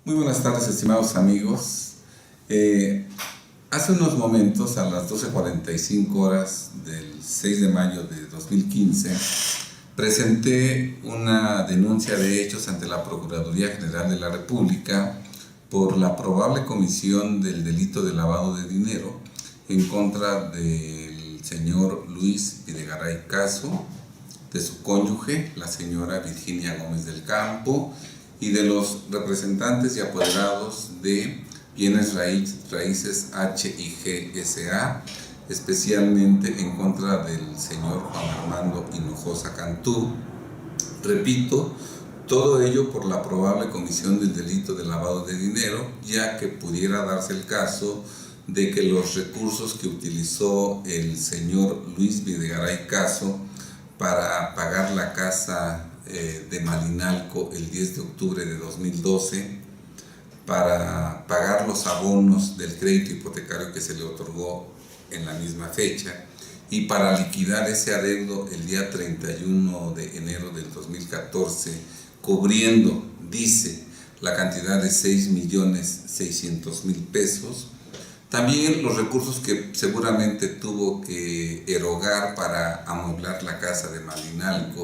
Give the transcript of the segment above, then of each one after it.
Muy buenas tardes, estimados amigos. Hace unos momentos, a las 12:45 horas del 6 de mayo de 2015, presenté una denuncia de hechos ante la Procuraduría General de la República por la probable comisión del delito de lavado de dinero en contra del señor Luis Videgaray Caso, de su cónyuge, la señora Virginia Gómez del Campo, y de los representantes y apoderados de Bienes Raíces H&G S.A., especialmente en contra del señor Juan Armando Hinojosa Cantú. Repito, todo ello por la probable comisión del delito de lavado de dinero, ya que pudiera darse el caso de que los recursos que utilizó el señor Luis Videgaray Caso para pagar la casa de Malinalco el 10 de octubre de 2012, para pagar los abonos del crédito hipotecario que se le otorgó en la misma fecha y para liquidar ese adeudo el día 31 de enero del 2014, cubriendo, dice, la cantidad de 6.600.000 pesos. También los recursos que seguramente tuvo que erogar para amueblar la casa de Malinalco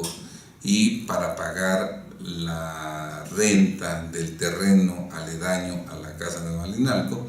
y para pagar la renta del terreno aledaño a la casa de Malinalco.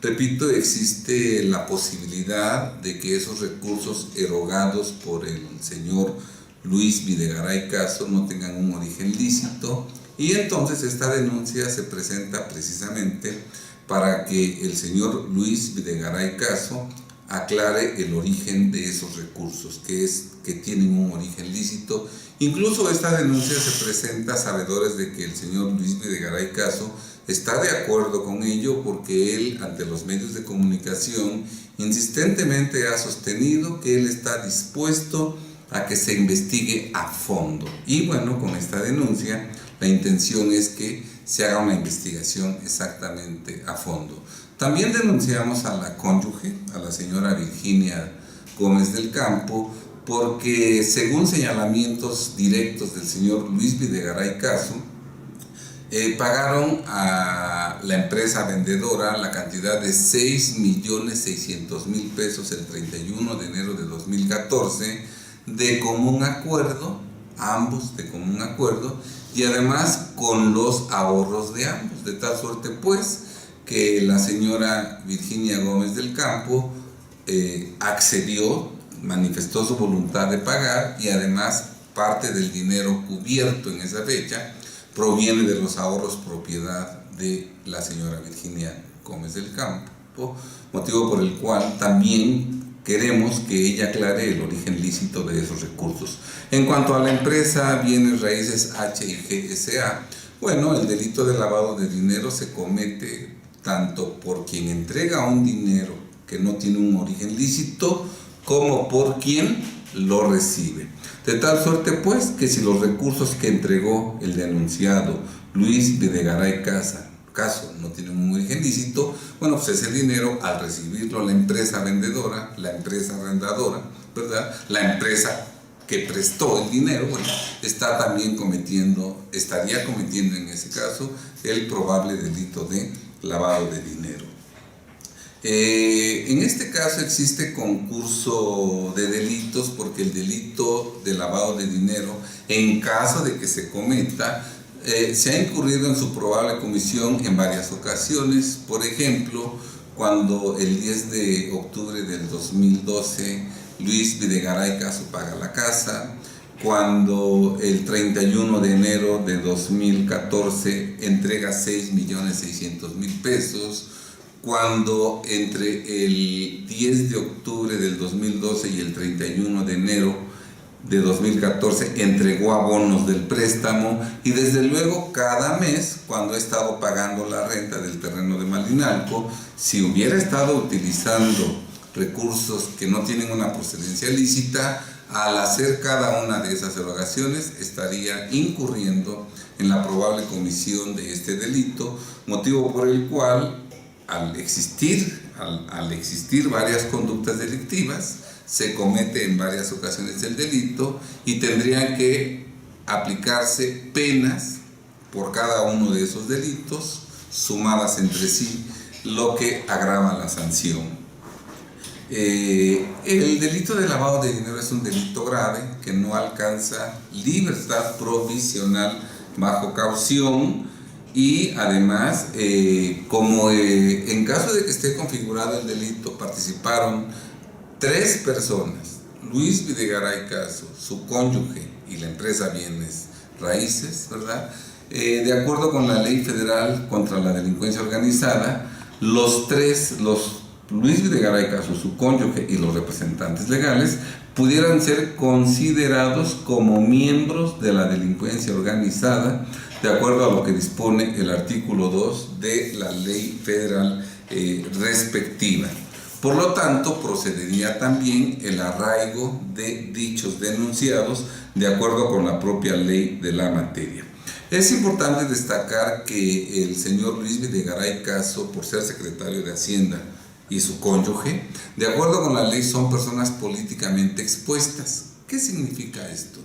Repito, existe la posibilidad de que esos recursos erogados por el señor Luis Videgaray Caso no tengan un origen lícito, y entonces esta denuncia se presenta precisamente para que el señor Luis Videgaray Caso aclare el origen de esos recursos, que tienen un origen lícito. Incluso esta denuncia se presenta a sabedores de que el señor Luis Videgaray Caso está de acuerdo con ello, porque él, ante los medios de comunicación, insistentemente ha sostenido que él está dispuesto a que se investigue a fondo. Y bueno, con esta denuncia la intención es que se haga una investigación exactamente a fondo. También denunciamos a la cónyuge, a la señora Virginia Gómez del Campo, porque según señalamientos directos del señor Luis Videgaray Caso, pagaron a la empresa vendedora la cantidad de 6.600.000 pesos el 31 de enero de 2014, de común acuerdo, ambos de común acuerdo, y además con los ahorros de ambos, de tal suerte pues que la señora Virginia Gómez del Campo accedió, manifestó su voluntad de pagar, y además parte del dinero cubierto en esa fecha proviene de los ahorros propiedad de la señora Virginia Gómez del Campo, motivo por el cual también queremos que ella aclare el origen lícito de esos recursos. En cuanto a la empresa Bienes Raíces H&G S.A., bueno, el delito de lavado de dinero se comete tanto por quien entrega un dinero que no tiene un origen lícito, como por quien lo recibe. De tal suerte pues que si los recursos que entregó el denunciado Luis Videgaray Caso no tienen un origen lícito, bueno, pues ese dinero, al recibirlo la empresa vendedora, la empresa arrendadora, ¿verdad?, la empresa que prestó el dinero, bueno, estaría cometiendo en ese caso el probable delito de lavado de dinero. En este caso existe concurso de delitos, porque el delito de lavado de dinero, en caso de que se cometa, se ha incurrido en su probable comisión en varias ocasiones. Por ejemplo, cuando el 10 de octubre del 2012 Luis Videgaray Caso paga la casa, cuando el 31 de enero de 2014 entrega 6.600.000 pesos, cuando entre el 10 de octubre del 2012 y el 31 de enero de 2014 entregó abonos del préstamo, y desde luego cada mes cuando ha estado pagando la renta del terreno de Malinalco. Si hubiera estado utilizando recursos que no tienen una procedencia lícita, al hacer cada una de esas erogaciones estaría incurriendo en la probable comisión de este delito, motivo por el cual, al existir varias conductas delictivas, se comete en varias ocasiones el delito, y tendrían que aplicarse penas por cada uno de esos delitos, sumadas entre sí, lo que agrava la sanción. El delito de lavado de dinero es un delito grave que no alcanza libertad provisional bajo caución y además, como en caso de que esté configurado el delito, participaron 3 personas, Luis Videgaray Caso, su cónyuge y la empresa Bienes Raíces, ¿verdad? De acuerdo con la Ley Federal contra la Delincuencia Organizada, Luis Videgaray Caso, su cónyuge y los representantes legales pudieran ser considerados como miembros de la delincuencia organizada, de acuerdo a lo que dispone el artículo 2 de la Ley Federal respectiva. Por lo tanto, procedería también el arraigo de dichos denunciados de acuerdo con la propia ley de la materia. Es importante destacar que el señor Luis Videgaray Caso, por ser secretario de Hacienda, y su cónyuge, de acuerdo con la ley, son personas políticamente expuestas. ¿Qué significa esto?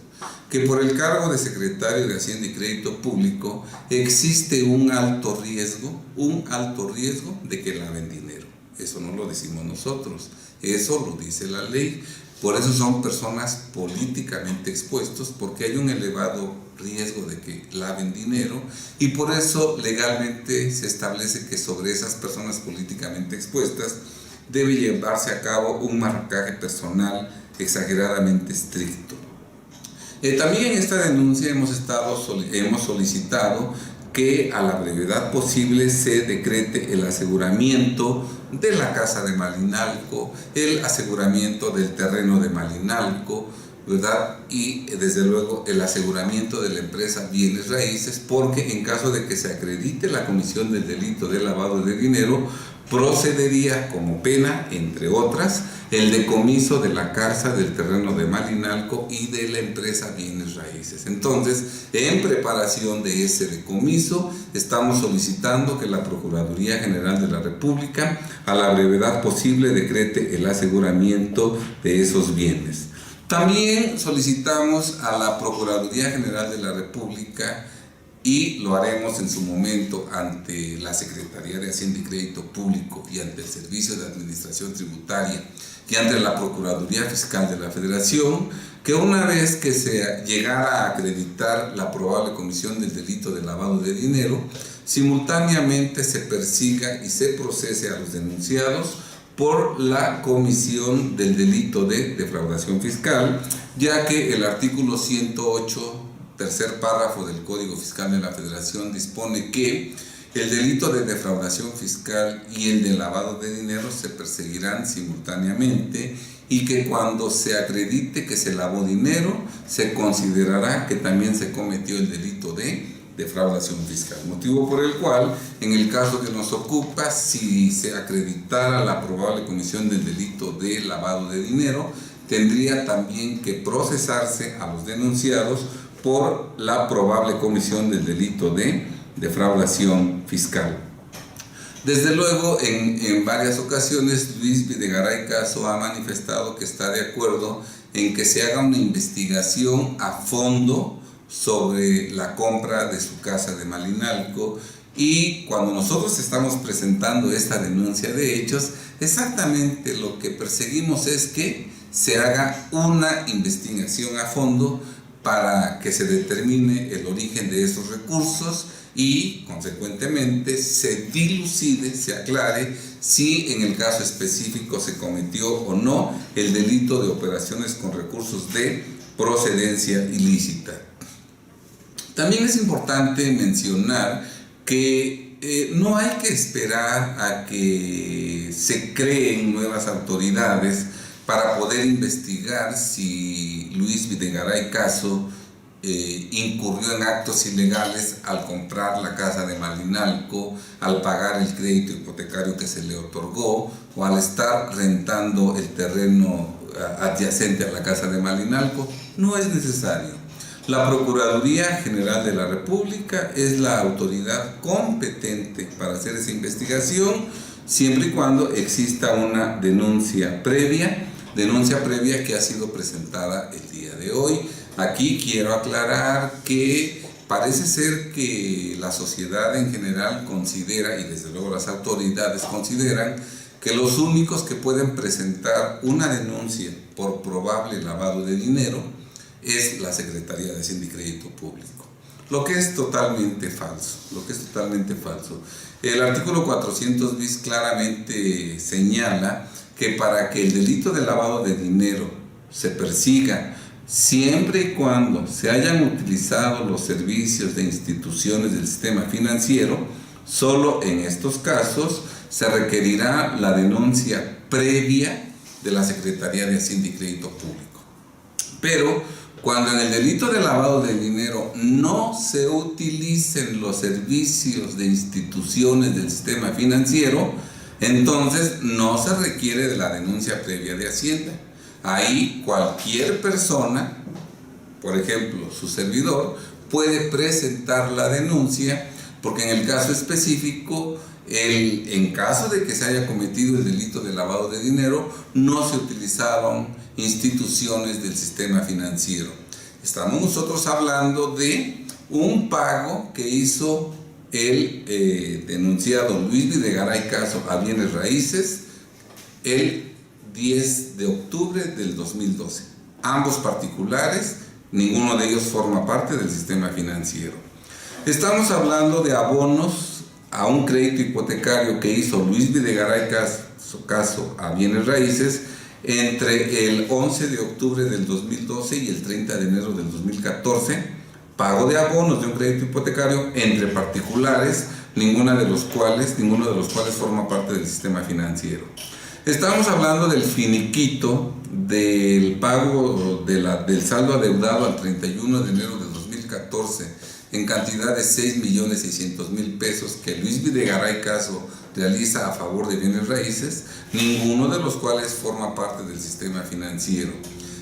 Que por el cargo de secretario de Hacienda y Crédito Público existe un alto riesgo de que laven dinero. Eso no lo decimos nosotros, eso lo dice la ley. Por eso son personas políticamente expuestos, porque hay un elevado riesgo de que laven dinero y por eso legalmente se establece que sobre esas personas políticamente expuestas debe llevarse a cabo un marcaje personal exageradamente estricto. También en esta denuncia hemos solicitado que a la brevedad posible se decrete el aseguramiento de la casa de Malinalco, el aseguramiento del terreno de Malinalco, ¿verdad? Y desde luego el aseguramiento de la empresa Bienes Raíces, porque en caso de que se acredite la comisión del delito de lavado de dinero, procedería como pena, entre otras, el decomiso de la casa, del terreno de Malinalco y de la empresa Bienes Raíces. Entonces, en preparación de ese decomiso, estamos solicitando que la Procuraduría General de la República, a la brevedad posible, decrete el aseguramiento de esos bienes. También solicitamos a la Procuraduría General de la República, y lo haremos en su momento ante la Secretaría de Hacienda y Crédito Público y ante el Servicio de Administración Tributaria y ante la Procuraduría Fiscal de la Federación, que una vez que se llegara a acreditar la probable comisión del delito de lavado de dinero, simultáneamente se persiga y se procese a los denunciados por la comisión del delito de defraudación fiscal, ya que el artículo 108, tercer párrafo del Código Fiscal de la Federación dispone que el delito de defraudación fiscal y el de lavado de dinero se perseguirán simultáneamente y que cuando se acredite que se lavó dinero, se considerará que también se cometió el delito de defraudación fiscal. Motivo por el cual, en el caso que nos ocupa, si se acreditara la probable comisión del delito de lavado de dinero, tendría también que procesarse a los denunciados por la probable comisión del delito de defraudación fiscal. Desde luego, en varias ocasiones, Luis Videgaray Caso ha manifestado que está de acuerdo en que se haga una investigación a fondo sobre la compra de su casa de Malinalco, y cuando nosotros estamos presentando esta denuncia de hechos, exactamente lo que perseguimos es que se haga una investigación a fondo para que se determine el origen de esos recursos y, consecuentemente, se dilucide, se aclare si en el caso específico se cometió o no el delito de operaciones con recursos de procedencia ilícita. También es importante mencionar que no hay que esperar a que se creen nuevas autoridades para poder investigar si Luis Videgaray Caso incurrió en actos ilegales al comprar la casa de Malinalco, al pagar el crédito hipotecario que se le otorgó o al estar rentando el terreno adyacente a la casa de Malinalco. No es necesario. La Procuraduría General de la República es la autoridad competente para hacer esa investigación, siempre y cuando exista una denuncia previa que ha sido presentada el día de hoy. Aquí quiero aclarar que parece ser que la sociedad en general considera, y desde luego las autoridades consideran, que los únicos que pueden presentar una denuncia por probable lavado de dinero es la Secretaría de Hacienda y Crédito Público, lo que es totalmente falso, El artículo 400 bis claramente señala que para que el delito de lavado de dinero se persiga, siempre y cuando se hayan utilizado los servicios de instituciones del sistema financiero, solo en estos casos se requerirá la denuncia previa de la Secretaría de Hacienda y Crédito Público. Pero cuando en el delito de lavado de dinero no se utilicen los servicios de instituciones del sistema financiero, entonces no se requiere de la denuncia previa de Hacienda. Ahí cualquier persona, por ejemplo su servidor, puede presentar la denuncia, porque en el caso específico, en caso de que se haya cometido el delito de lavado de dinero, no se utilizaron instituciones del sistema financiero. Estamos nosotros hablando de un pago que hizo el denunciado Luis Videgaray Caso a bienes raíces el 10 de octubre del 2012. Ambos particulares, ninguno de ellos forma parte del sistema financiero. Estamos hablando de abonos a un crédito hipotecario que hizo Luis Videgaray Caso a bienes raíces entre el 11 de octubre del 2012 y el 30 de enero del 2014, pago de abonos de un crédito hipotecario entre particulares, ninguno de los cuales forma parte del sistema financiero. Estamos hablando del finiquito del pago del saldo adeudado al 31 de enero de 2014 en cantidad de 6.600.000 pesos que Luis Videgaray Caso realiza a favor de bienes raíces, ninguno de los cuales forma parte del sistema financiero.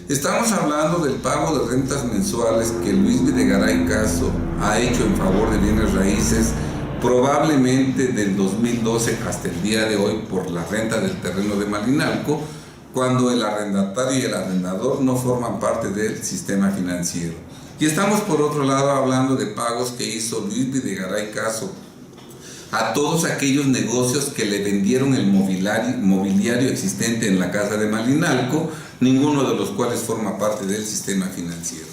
Estamos hablando del pago de rentas mensuales que Luis Videgaray Caso ha hecho en favor de bienes raíces, probablemente del 2012 hasta el día de hoy, por la renta del terreno de Malinalco, cuando el arrendatario y el arrendador no forman parte del sistema financiero. Y estamos por otro lado hablando de pagos que hizo Luis Videgaray Caso a todos aquellos negocios que le vendieron el mobiliario existente en la casa de Malinalco, ninguno de los cuales forma parte del sistema financiero.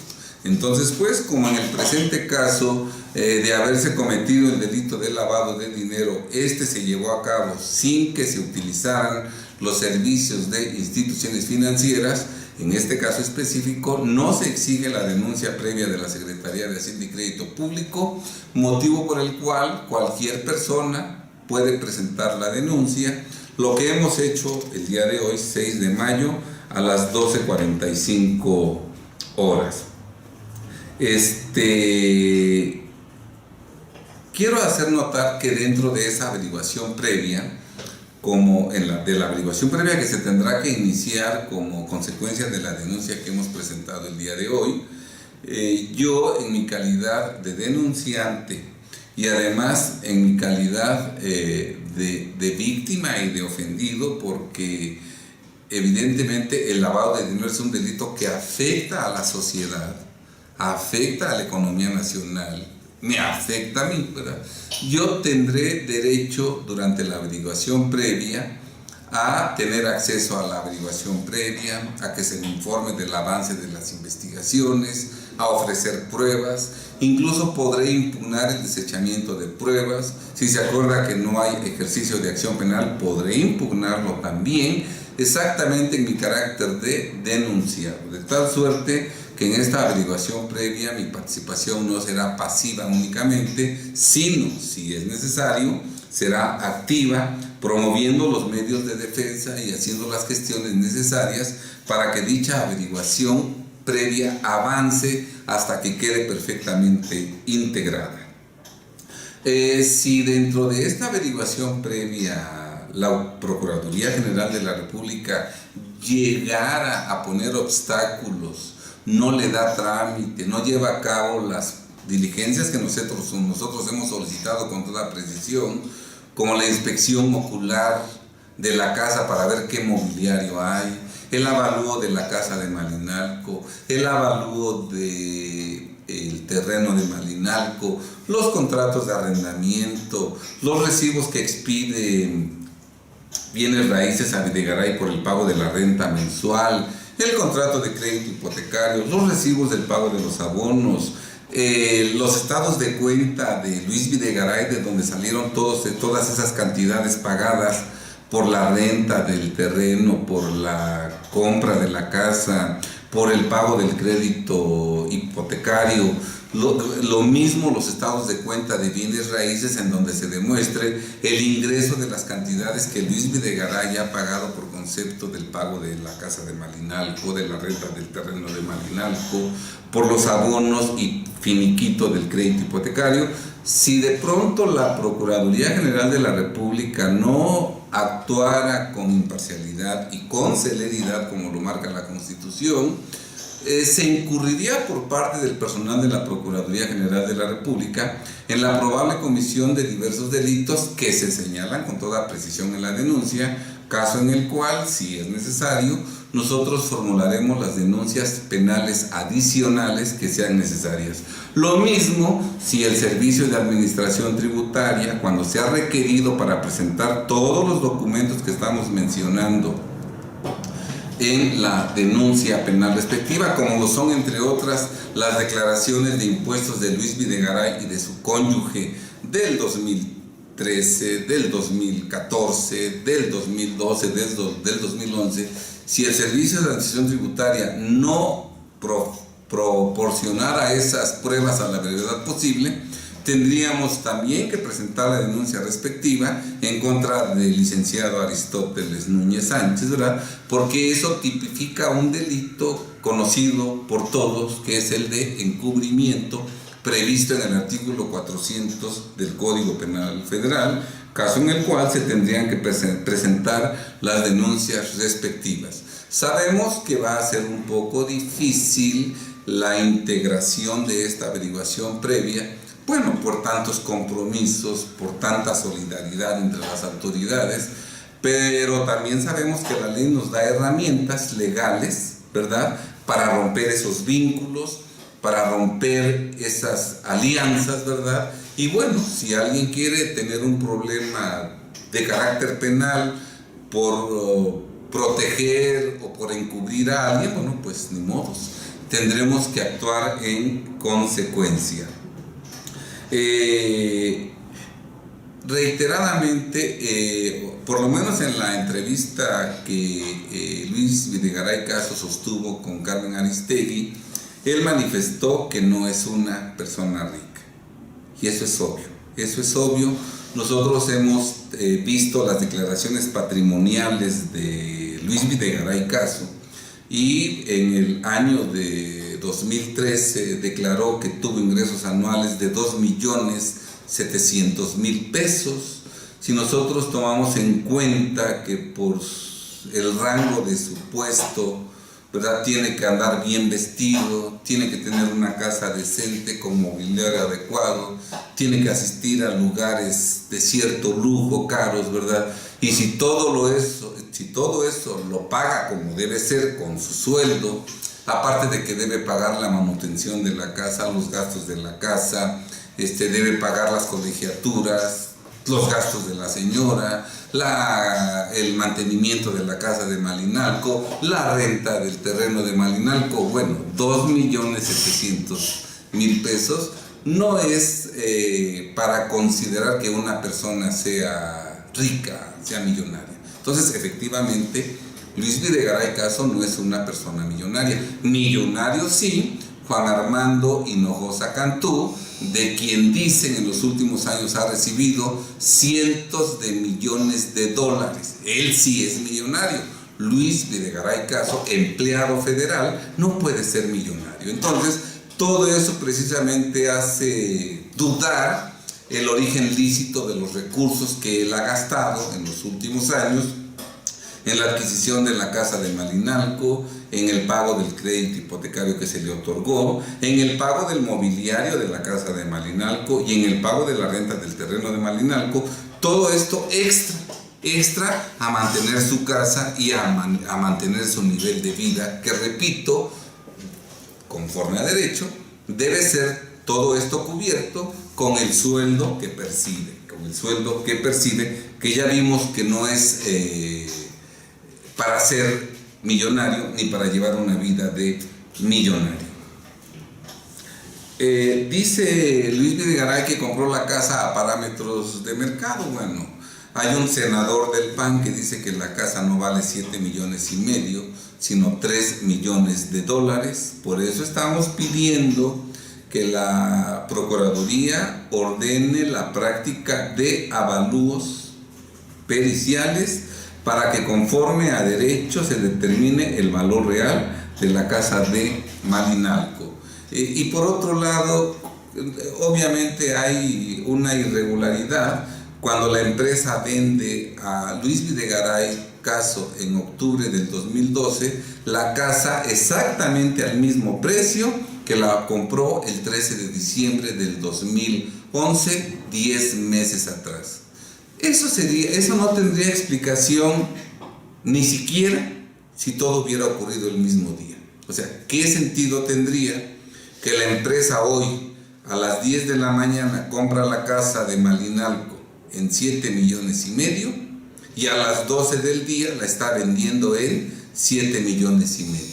Entonces, pues, como en el presente caso de haberse cometido el delito de lavado de dinero, se llevó a cabo sin que se utilizaran los servicios de instituciones financieras, en este caso específico no se exige la denuncia previa de la Secretaría de Hacienda y Crédito Público, motivo por el cual cualquier persona puede presentar la denuncia, lo que hemos hecho el día de hoy, 6 de mayo, a las 12:45 horas. Quiero hacer notar que dentro de esa averiguación previa, como de la averiguación previa que se tendrá que iniciar como consecuencia de la denuncia que hemos presentado el día de hoy, yo en mi calidad de denunciante y además en mi calidad de víctima y de ofendido, porque evidentemente el lavado de dinero es un delito que afecta a la sociedad, afecta a la economía nacional, me afecta a mí, ¿verdad? Yo tendré derecho durante la averiguación previa a tener acceso a la averiguación previa, a que se me informe del avance de las investigaciones, a ofrecer pruebas, incluso podré impugnar el desechamiento de pruebas. Si se acuerda que no hay ejercicio de acción penal, podré impugnarlo también, exactamente en mi carácter de denunciado, de tal suerte que en esta averiguación previa mi participación no será pasiva únicamente, sino, si es necesario, será activa, promoviendo los medios de defensa y haciendo las gestiones necesarias para que dicha averiguación previa avance hasta que quede perfectamente integrada. Si dentro de esta averiguación previa la Procuraduría General de la República llegara a poner obstáculos, no le da trámite, no lleva a cabo las diligencias que nosotros hemos solicitado con toda precisión, como la inspección ocular de la casa para ver qué mobiliario hay, el avalúo de la casa de Malinalco, el avalúo de el terreno de Malinalco, los contratos de arrendamiento, los recibos que expide Bienes Raíces a Videgaray por el pago de la renta mensual, el contrato de crédito hipotecario, los recibos del pago de los abonos, los estados de cuenta de Luis Videgaray, de donde salieron todas esas cantidades pagadas por la renta del terreno, por la compra de la casa, por el pago del crédito hipotecario. Lo mismo los estados de cuenta de bienes raíces, en donde se demuestre el ingreso de las cantidades que Luis Videgaray ha pagado por concepto del pago de la casa de Malinalco, de la renta del terreno de Malinalco, por los abonos y finiquito del crédito hipotecario. Si de pronto la Procuraduría General de la República no actuara con imparcialidad y con celeridad, como lo marca la Constitución, se incurriría por parte del personal de la Procuraduría General de la República en la probable comisión de diversos delitos que se señalan con toda precisión en la denuncia, caso en el cual, si es necesario, nosotros formularemos las denuncias penales adicionales que sean necesarias. Lo mismo si el Servicio de Administración Tributaria, cuando sea requerido para presentar todos los documentos que estamos mencionando en la denuncia penal respectiva, como lo son, entre otras, las declaraciones de impuestos de Luis Videgaray y de su cónyuge del 2013, del 2014, del 2012, del 2011, si el Servicio de Administración Tributaria no proporcionara esas pruebas a la brevedad posible, tendríamos también que presentar la denuncia respectiva en contra del licenciado Aristóteles Núñez Sánchez, ¿verdad? Porque eso tipifica un delito conocido por todos, que es el de encubrimiento, previsto en el artículo 400 del Código Penal Federal, caso en el cual se tendrían que presentar las denuncias respectivas. Sabemos que va a ser un poco difícil la integración de esta averiguación previa, bueno, por tantos compromisos, por tanta solidaridad entre las autoridades, pero también sabemos que la ley nos da herramientas legales, ¿verdad?, para romper esos vínculos, para romper esas alianzas, ¿verdad? Y bueno, si alguien quiere tener un problema de carácter penal por proteger o por encubrir a alguien, bueno, pues ni modos, tendremos que actuar en consecuencia. Reiteradamente, por lo menos en la entrevista que Luis Videgaray Caso sostuvo con Carmen Aristegui, él manifestó que no es una persona rica, y eso es obvio. Nosotros hemos visto las declaraciones patrimoniales de Luis Videgaray Caso, y en el año de 2013 declaró que tuvo ingresos anuales de 2.700.000 pesos. Si nosotros tomamos en cuenta que por el rango de su puesto, ¿verdad?, tiene que andar bien vestido, tiene que tener una casa decente con mobiliario adecuado, tiene que asistir a lugares de cierto lujo, caros, ¿verdad? Y si todo eso lo paga como debe ser con su sueldo, aparte de que debe pagar la manutención de la casa, los gastos de la casa, debe pagar las colegiaturas, los gastos de la señora, el mantenimiento de la casa de Malinalco, la renta del terreno de Malinalco. Bueno, 2.700.000 pesos no es para considerar que una persona sea rica, sea millonaria. Entonces, efectivamente, Luis Videgaray Caso no es una persona millonaria. Millonario sí, Juan Armando Hinojosa Cantú, de quien dicen en los últimos años ha recibido cientos de millones de dólares. Él sí es millonario. Luis Videgaray Caso, empleado federal, no puede ser millonario. Entonces, todo eso precisamente hace dudar el origen lícito de los recursos que él ha gastado en los últimos años en la adquisición de la casa de Malinalco, en el pago del crédito hipotecario que se le otorgó, en el pago del mobiliario de la casa de Malinalco y en el pago de la renta del terreno de Malinalco. Todo esto extra a mantener su casa y a mantener su nivel de vida, que repito, conforme a derecho, debe ser todo esto cubierto con el sueldo que percibe, que ya vimos que no es para ser millonario ni para llevar una vida de millonario. Dice Luis Videgaray que compró la casa a parámetros de mercado. Bueno, hay un senador del PAN que dice que la casa no vale 7,5 millones, sino 3 millones de dólares. Por eso estamos pidiendo que la Procuraduría ordene la práctica de avalúos periciales para que conforme a derecho se determine el valor real de la casa de Malinalco. Y por otro lado, obviamente hay una irregularidad cuando la empresa vende a Luis Videgaray Caso en octubre del 2012 la casa exactamente al mismo precio que la compró el 13 de diciembre del 2011, 10 meses atrás. Eso no tendría explicación ni siquiera si todo hubiera ocurrido el mismo día. O sea, ¿qué sentido tendría que la empresa hoy a las 10 de la mañana compra la casa de Malinalco en 7,5 millones y a las 12 del día la está vendiendo en 7,5 millones?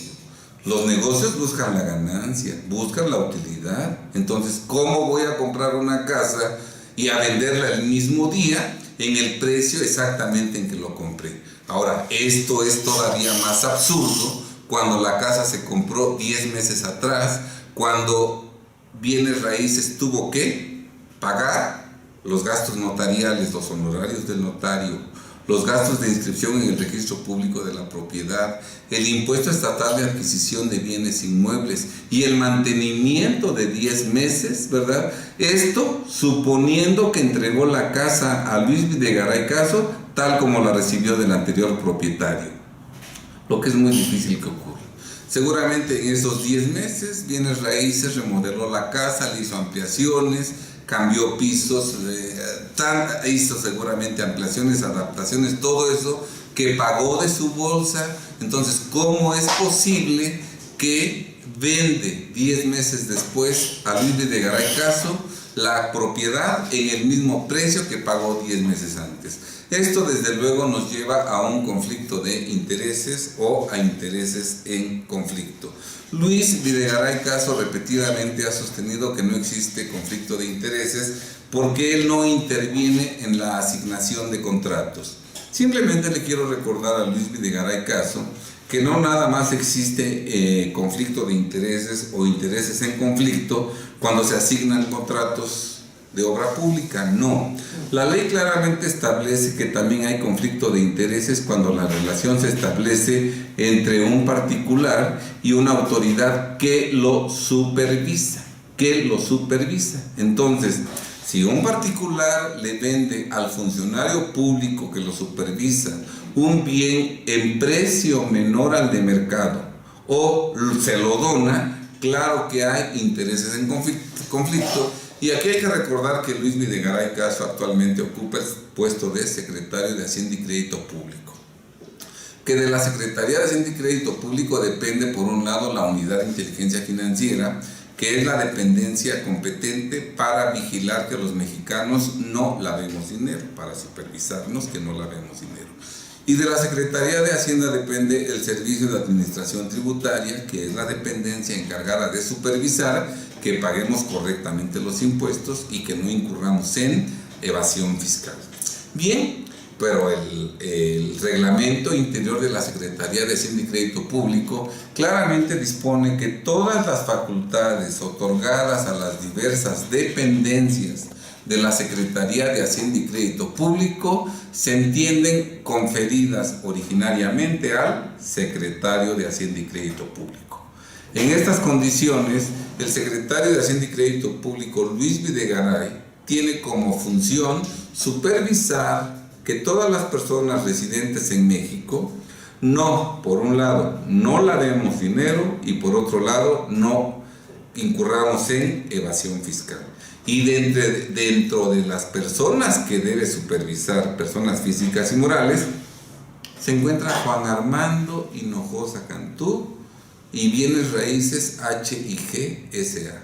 Los negocios buscan la ganancia, buscan la utilidad. Entonces, ¿cómo voy a comprar una casa y a venderla el mismo día en el precio exactamente en que lo compré? Ahora, esto es todavía más absurdo cuando la casa se compró 10 meses atrás, cuando bienes raíces tuvo que pagar los gastos notariales, los honorarios del notario, los gastos de inscripción en el registro público de la propiedad, el impuesto estatal de adquisición de bienes inmuebles y el mantenimiento de 10 meses, ¿verdad? Esto suponiendo que entregó la casa a Luis Videgaray Caso tal como la recibió del anterior propietario, lo que es muy difícil que ocurra. Seguramente en esos 10 meses bienes raíces remodeló la casa, le hizo ampliaciones, cambió pisos, hizo seguramente ampliaciones, adaptaciones, todo eso que pagó de su bolsa. Entonces, ¿cómo es posible que vende 10 meses después a Luis Videgaray Caso la propiedad en el mismo precio que pagó 10 meses antes? Esto desde luego nos lleva a un conflicto de intereses o a intereses en conflicto. Luis Videgaray Caso repetidamente ha sostenido que no existe conflicto de intereses porque él no interviene en la asignación de contratos. Simplemente le quiero recordar a Luis Videgaray Caso que no nada más existe conflicto de intereses o intereses en conflicto cuando se asignan contratos de obra pública, no. La ley claramente establece que también hay conflicto de intereses cuando la relación se establece entre un particular y una autoridad que lo supervisa, Entonces, si un particular le vende al funcionario público que lo supervisa un bien en precio menor al de mercado o se lo dona, claro que hay intereses en conflicto. Y aquí hay que recordar que Luis Videgaray Caso actualmente ocupa el puesto de secretario de Hacienda y Crédito Público. Que de la Secretaría de Hacienda y Crédito Público depende, por un lado, la Unidad de Inteligencia Financiera, que es la dependencia competente para vigilar que los mexicanos no lavemos dinero, para supervisarnos que no lavemos dinero. Y de la Secretaría de Hacienda depende el Servicio de Administración Tributaria, que es la dependencia encargada de supervisar que paguemos correctamente los impuestos y que no incurramos en evasión fiscal. Bien, pero el reglamento interior de la Secretaría de Hacienda y Crédito Público claramente dispone que todas las facultades otorgadas a las diversas dependencias de la Secretaría de Hacienda y Crédito Público se entienden conferidas originariamente al Secretario de Hacienda y Crédito Público. En estas condiciones, el secretario de Hacienda y Crédito Público, Luis Videgaray, tiene como función supervisar que todas las personas residentes en México no, por un lado, no lavemos dinero y por otro lado, no incurramos en evasión fiscal. Y dentro de las personas que debe supervisar, personas físicas y morales, se encuentra Juan Armando Hinojosa Cantú y Bienes Raíces H&G S.A.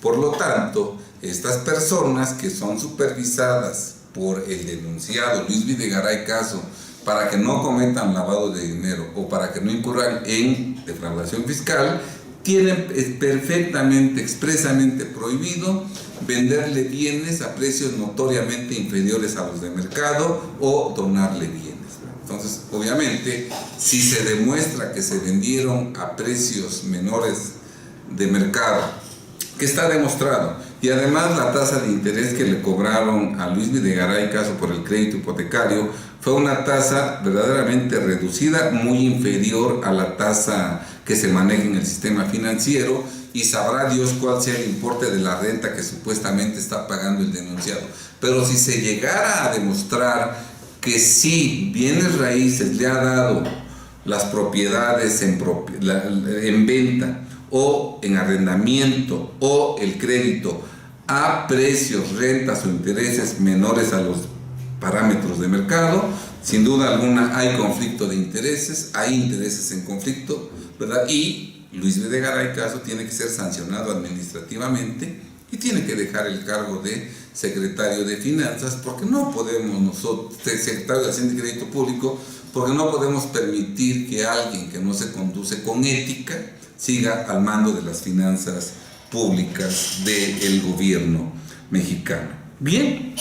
Por lo tanto, estas personas que son supervisadas por el denunciado Luis Videgaray Caso para que no cometan lavado de dinero o para que no incurran en defraudación fiscal, tienen perfectamente, expresamente prohibido venderle bienes a precios notoriamente inferiores a los de mercado o donarle bienes. Entonces, obviamente, si se demuestra que se vendieron a precios menores de mercado, que está demostrado, y además la tasa de interés que le cobraron a Luis Videgaray Caso por el crédito hipotecario fue una tasa verdaderamente reducida, muy inferior a la tasa que se maneja en el sistema financiero, y sabrá Dios cuál sea el importe de la renta que supuestamente está pagando el denunciado. Pero si se llegara a demostrar que sí, bienes raíces le ha dado las propiedades en venta o en arrendamiento o el crédito a precios, rentas o intereses menores a los parámetros de mercado, sin duda alguna hay conflicto de intereses, hay intereses en conflicto, ¿verdad? Y Luis Videgaray Caso tiene que ser sancionado administrativamente y tiene que dejar el cargo de secretario de Finanzas, porque no podemos nosotros, secretario de Hacienda y Crédito Público, porque no podemos permitir que alguien que no se conduce con ética siga al mando de las finanzas públicas del gobierno mexicano. Bien,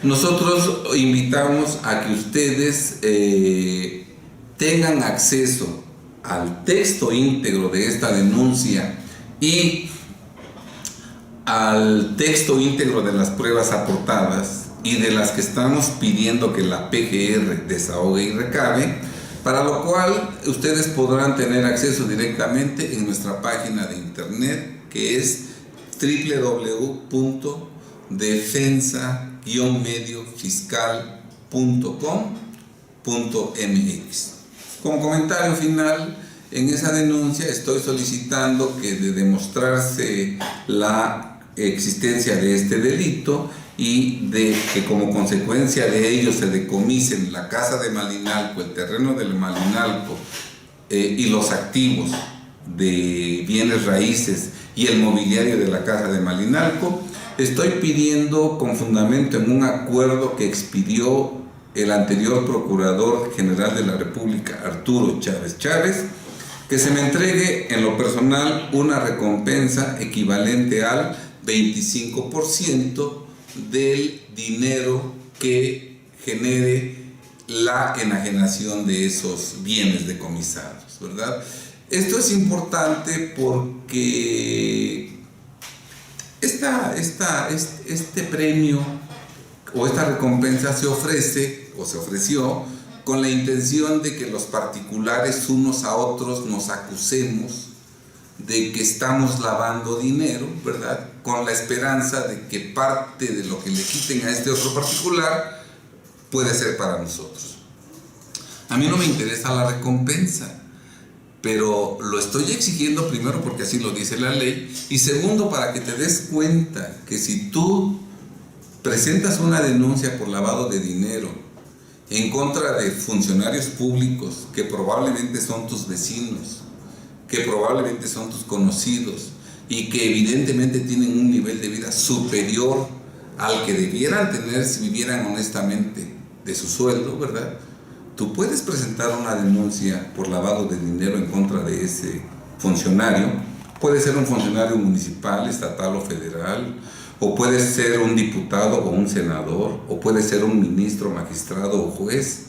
nosotros invitamos a que ustedes tengan acceso al texto íntegro de esta denuncia y al texto íntegro de las pruebas aportadas y de las que estamos pidiendo que la PGR desahogue y recabe, para lo cual ustedes podrán tener acceso directamente en nuestra página de internet, que es www.defensa-mediofiscal.com.mx. Como comentario final, en esa denuncia estoy solicitando que, de demostrarse la existencia de este delito y de que como consecuencia de ello se decomisen la casa de Malinalco, el terreno del Malinalco y los activos de bienes raíces y el mobiliario de la casa de Malinalco, estoy pidiendo con fundamento en un acuerdo que expidió el anterior Procurador General de la República, Arturo Chávez Chávez, que se me entregue en lo personal una recompensa equivalente al 25% del dinero que genere la enajenación de esos bienes decomisados, ¿verdad? Esto es importante porque este premio o esta recompensa se ofrece o se ofreció con la intención de que los particulares unos a otros nos acusemos de que estamos lavando dinero, ¿verdad? Con la esperanza de que parte de lo que le quiten a este otro particular puede ser para nosotros. A mí no me interesa la recompensa, pero lo estoy exigiendo primero porque así lo dice la ley, y segundo para que te des cuenta que si tú presentas una denuncia por lavado de dinero en contra de funcionarios públicos que probablemente son tus vecinos, que probablemente son tus conocidos y que evidentemente tienen un nivel de vida superior al que debieran tener si vivieran honestamente de su sueldo, ¿verdad? Tú puedes presentar una denuncia por lavado de dinero en contra de ese funcionario. Puede ser un funcionario municipal, estatal o federal, o puede ser un diputado o un senador, o puede ser un ministro, magistrado o juez.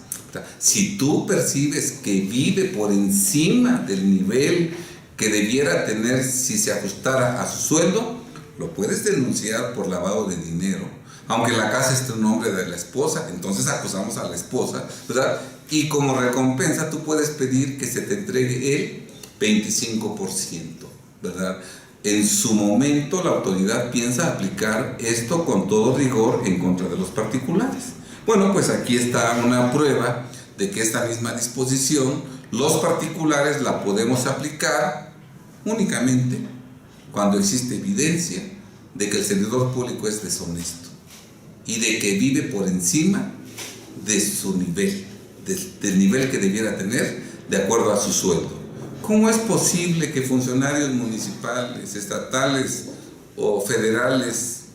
Si tú percibes que vive por encima del nivel que debiera tener si se ajustara a su sueldo, lo puedes denunciar por lavado de dinero. Aunque la casa esté en nombre de la esposa, entonces acusamos a la esposa, ¿verdad? Y como recompensa tú puedes pedir que se te entregue el 25%, ¿verdad? En su momento la autoridad piensa aplicar esto con todo rigor en contra de los particulares. Bueno, pues aquí está una prueba de que esta misma disposición, los particulares la podemos aplicar únicamente cuando existe evidencia de que el servidor público es deshonesto y de que vive por encima de su nivel, del nivel que debiera tener de acuerdo a su sueldo. ¿Cómo es posible que funcionarios municipales, estatales o federales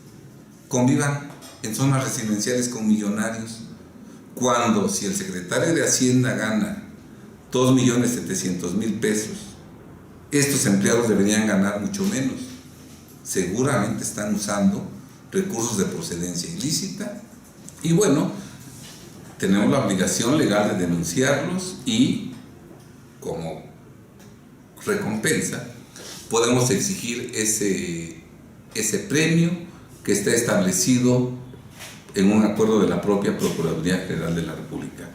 convivan en zonas residenciales con millonarios, cuando si el secretario de Hacienda gana 2.700.000 pesos, estos empleados deberían ganar mucho menos. Seguramente están usando recursos de procedencia ilícita y bueno, tenemos la obligación legal de denunciarlos y como recompensa podemos exigir ese premio que está establecido en un acuerdo de la propia Procuraduría General de la República.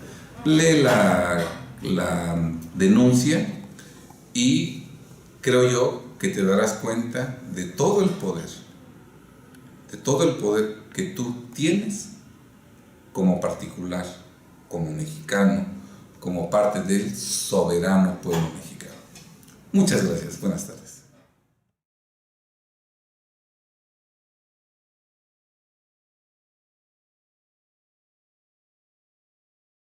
Lee la denuncia y creo yo que te darás cuenta de todo el poder que tú tienes como particular, como mexicano, como parte del soberano pueblo mexicano. Muchas gracias, buenas tardes.